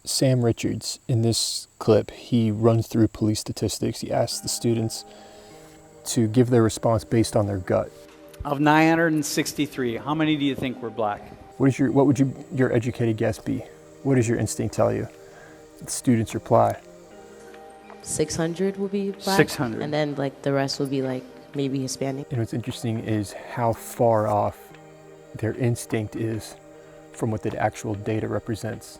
Sam Richards, in this clip, he runs through police statistics. He asks the students to give their response based on their gut. Of 963, how many do you think were black? What would your educated guess be? What does your instinct tell you? The students reply. 600 will be black. 600. And then like the rest will be like maybe Hispanic. And what's interesting is how far off their instinct is from what the actual data represents.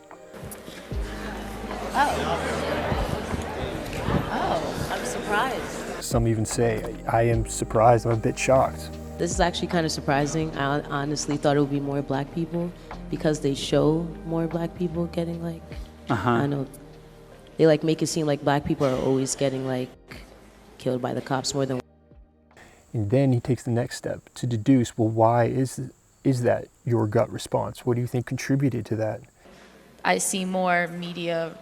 Oh, I'm surprised. Some even say, I am surprised, I'm a bit shocked. This is actually kind of surprising. I honestly thought it would be more black people because they show more black people getting like, I know, they like make it seem like black people are always getting like killed by the cops more than. And then he takes the next step to deduce, well, why is that your gut response? What do you think contributed to that? I see more media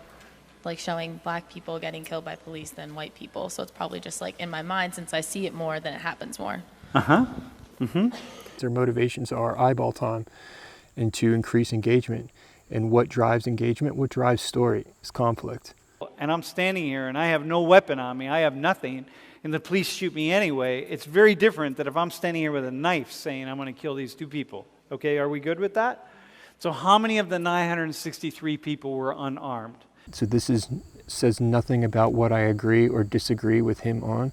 like showing black people getting killed by police than white people. So it's probably just like in my mind, since I see it more, then it happens more. Their motivations are eyeball time and to increase engagement. And what drives engagement, what drives story is conflict. And I'm standing here and I have no weapon on me, I have nothing, and the police shoot me anyway. It's very different than if I'm standing here with a knife saying I'm going to kill these two people. Okay, are we good with that? So how many of the 963 people were unarmed? So this says nothing about what I agree or disagree with him on.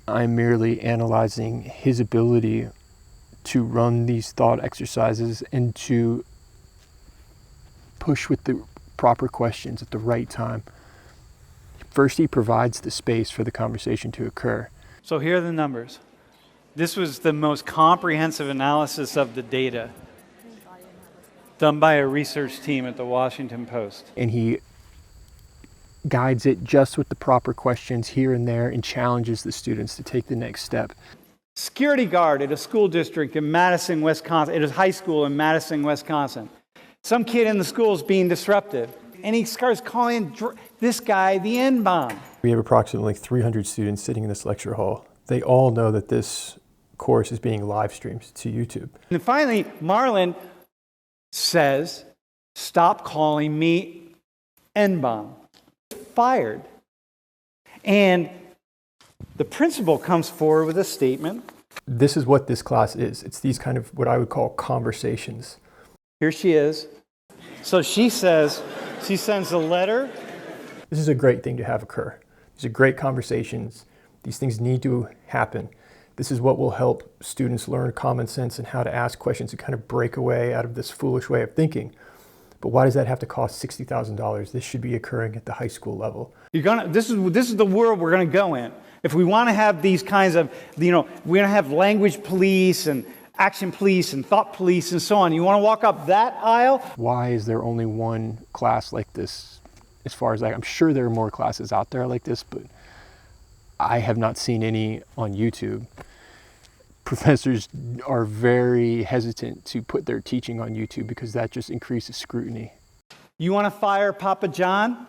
I'm merely analyzing his ability to run these thought exercises and to push with the proper questions at the right time. First, he provides the space for the conversation to occur. So here are the numbers. This was the most comprehensive analysis of the data done by a research team at the Washington Post. And he guides it just with the proper questions here and there and challenges the students to take the next step. Security guard at a school district in Madison, Wisconsin, at a high school in Madison, Wisconsin. Some kid in the school is being disruptive, and he starts calling this guy the N-bomb. We have approximately 300 students sitting in this lecture hall. They all know that this course is being live streamed to YouTube. And finally, Marlon says, "Stop calling me N-bomb." Fired. And the principal comes forward with a statement. This is what this class is. It's these kind of what I would call conversations. Here she is. So she says, she sends a letter. This is a great thing to have occur. These are great conversations. These things need to happen. This is what will help students learn common sense and how to ask questions and kind of break away out of this foolish way of thinking. But why does that have to cost $60,000? This should be occurring at the high school level. This is the world we're going to go in. If we want to have these kinds of, we're going to have language police and action police and thought police and so on. You want to walk up that aisle? Why is there only one class like this? As far as I'm sure there are more classes out there like this, but I have not seen any on YouTube. Professors are very hesitant to put their teaching on YouTube because that just increases scrutiny. You want to fire Papa John?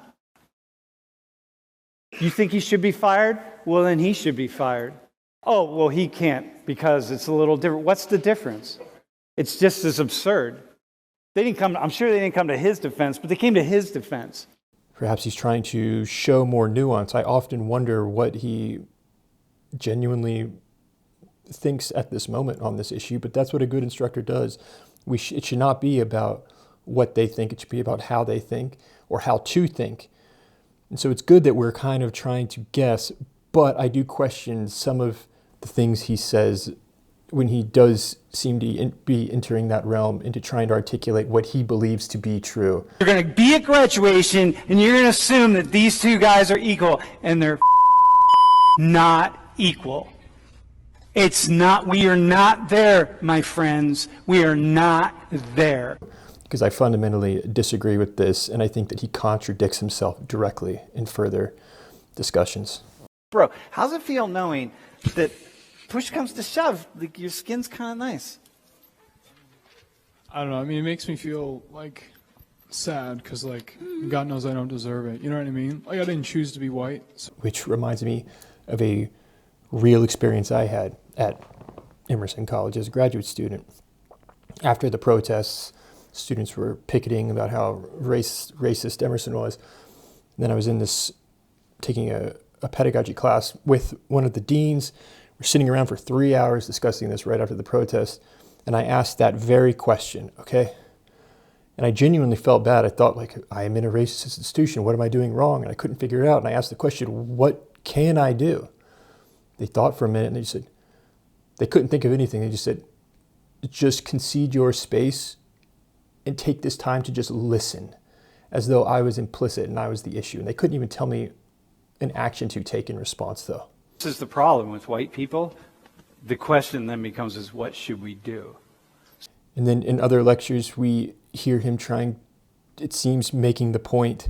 You think he should be fired? Well, then he should be fired. Oh, well, he can't because it's a little different. What's the difference? It's just as absurd. I'm sure they didn't come to his defense, but they came to his defense. Perhaps he's trying to show more nuance. I often wonder what he genuinely thinks at this moment on this issue, but that's what a good instructor does. It should not be about what they think. It should be about how they think or how to think. And so it's good that we're kind of trying to guess, but I do question some of the things he says when he does seem to be entering that realm into trying to articulate what he believes to be true. You're going to be at graduation and you're going to assume that these two guys are equal, and they're not equal. It's not, we are not there, my friends. We are not there. Because I fundamentally disagree with this, and I think that he contradicts himself directly in further discussions. Bro, how's it feel knowing that push comes to shove, like your skin's kind of nice? I don't know. I mean, it makes me feel like sad because, like, God knows I don't deserve it. You know what I mean? Like, I didn't choose to be white. So. Which reminds me of a real experience I had at Emerson College as a graduate student. After the protests students were picketing about how racist Emerson was. And then I was in this, taking a pedagogy class with one of the deans. We're sitting around for 3 hours discussing this right after the protest. And I asked that very question, okay? And I genuinely felt bad. I thought, like, I am in a racist institution. What am I doing wrong? And I couldn't figure it out. And I asked the question, what can I do? They thought for a minute and they just said, they couldn't think of anything. They just said, just concede your space and take this time to just listen, as though I was implicit and I was the issue. And they couldn't even tell me an action to take in response, though. This is the problem with white people. The question then becomes is what should we do? And then in other lectures, we hear him trying, it seems, making the point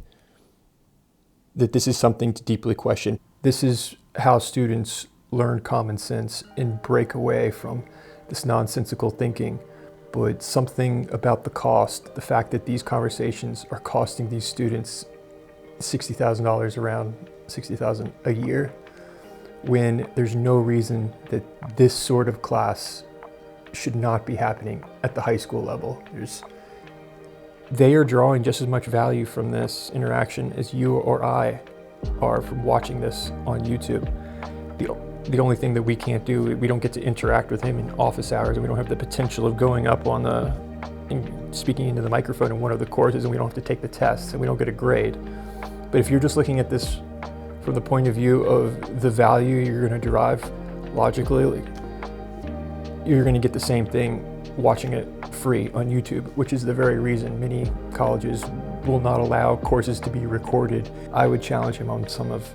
that this is something to deeply question. This is how students learn common sense and break away from this nonsensical thinking. But something about the cost, the fact that these conversations are costing these students $60,000, around $60,000 a year, when there's no reason that this sort of class should not be happening at the high school level. They are drawing just as much value from this interaction as you or I are from watching this on YouTube. The only thing that we can't do, we don't get to interact with him in office hours, and we don't have the potential of going up on and speaking into the microphone in one of the courses, and we don't have to take the tests, and we don't get a grade. But if you're just looking at this from the point of view of the value you're going to derive logically, you're going to get the same thing watching it free on YouTube, which is the very reason many colleges will not allow courses to be recorded. I would challenge him on some of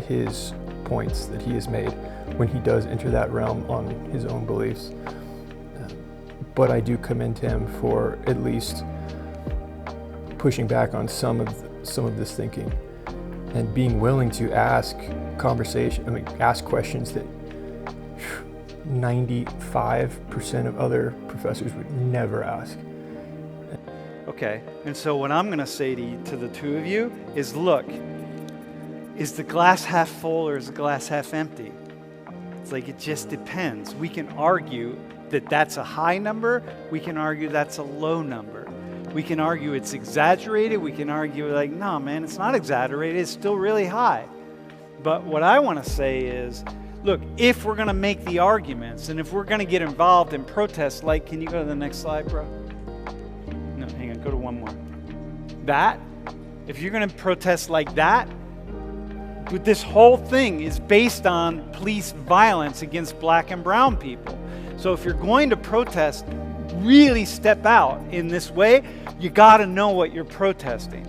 his points that he has made when he does enter that realm on his own beliefs. But I do commend him for at least pushing back on some of this thinking and being willing to ask questions that 95% of other professors would never ask. Okay, and so what I'm going to say to the two of you is, look, is the glass half full or is the glass half empty? It's like, it just depends. We can argue that that's a high number. We can argue that's a low number. We can argue it's exaggerated. We can argue like, no, man, it's not exaggerated. It's still really high. But what I want to say is, look, if we're going to make the arguments and if we're going to get involved in protests, like, can you go to the next slide, bro? No, hang on, go to one more. That, if you're going to protest like that, but this whole thing is based on police violence against black and brown people. So if you're going to protest, really step out in this way, you got to know what you're protesting.